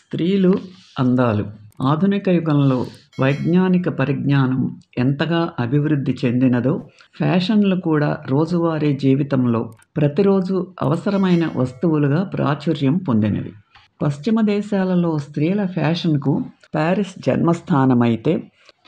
స్త్రీలు అందాలు. ఆధునిక యుగంలో వైజ్ఞానిక పరిజ్ఞానం ఎంతగా అభివృద్ధి చెందినదో, ఫ్యాషన్లు కూడా రోజువారీ జీవితంలో ప్రతిరోజు అవసరమైన వస్తువులుగా ప్రాచుర్యం పొందినవి. పశ్చిమ దేశాలలో స్త్రీల ఫ్యాషన్కు పారిస్ జన్మస్థానమైతే,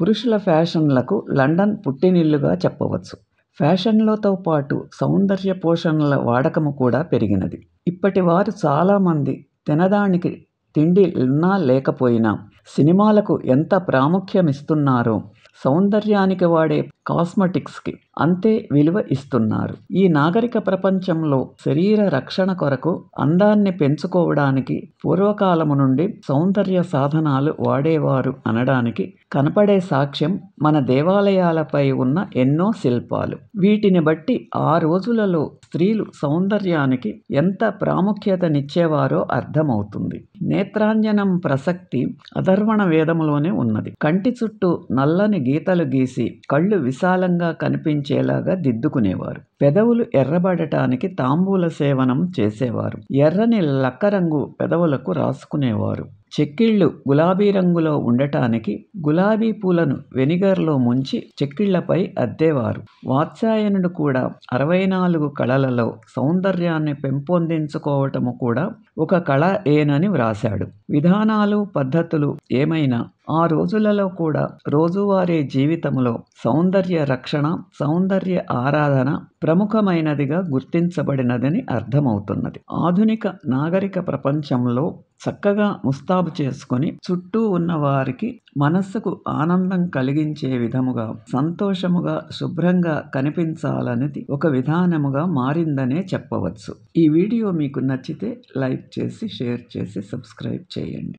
పురుషుల ఫ్యాషన్లకు లండన్ పుట్టినిల్లుగా చెప్పవచ్చు. ఫ్యాషన్లతో పాటు సౌందర్య పోషణల వాడకము కూడా పెరిగినది. ఇప్పటి వారు చాలామంది తినడానికి తిండి ఉన్నా లేకపోయినా సినిమాలకు ఎంత ప్రాముఖ్యమిస్తున్నారో, సౌందర్యానికి వాడే కాస్మెటిక్స్కి అంతే విలువ ఇస్తున్నారు. ఈ నాగరిక ప్రపంచంలో శరీర రక్షణ కొరకు అందాన్ని పెంచుకోవడానికి పూర్వకాలము నుండి సౌందర్య సాధనాలు వాడేవారు అనడానికి కనపడే సాక్ష్యం మన దేవాలయాలపై ఉన్న ఎన్నో శిల్పాలు. వీటిని బట్టి ఆ రోజులలో స్త్రీలు సౌందర్యానికి ఎంత ప్రాముఖ్యతనిచ్చేవారో అర్థమవుతుంది. నేత్రాంజనం ప్రసక్తి అథర్వణ వేదములోనే ఉన్నది. కంటి చుట్టూ నల్లని గీతలు గీసి కళ్ళు విశాలంగా కనిపించేలాగా దిద్దుకునేవారు. పెదవులు ఎర్రబడటానికి తాంబూల సేవనం చేసేవారు. ఎర్రని లక్కరంగు పెదవులకు రాసుకునేవారు. చెక్కిళ్ళు గులాబీ రంగులో ఉండటానికి గులాబీ పూలను వెనిగర్లో ముంచి చెక్కిళ్లపై అద్దేవారు. వాత్స్యాయనుడు కూడా 64 కళలలో సౌందర్యాన్ని పెంపొందించుకోవటము కూడా ఒక కళ ఏనని వ్రాశాడు. విధానాలు, పద్ధతులు ఏమైనా ఆ రోజులలో కూడా రోజువారీ జీవితంలో సౌందర్య రక్షణ, సౌందర్య ఆరాధన ప్రముఖమైనదిగా గుర్తించబడినదని అర్థమవుతున్నది. ఆధునిక నాగరిక ప్రపంచంలో చక్కగా ముస్తాబు చేసుకొని చుట్టూ ఉన్న వారికి మనస్సుకు ఆనందం కలిగించే విధముగా, సంతోషముగా, శుభ్రంగా కనిపించాలనేది ఒక విధానముగా మారిందనే చెప్పవచ్చు. ఈ వీడియో మీకు నచ్చితే లైక్ చేసి, షేర్ చేసి, సబ్స్క్రైబ్ చేయండి.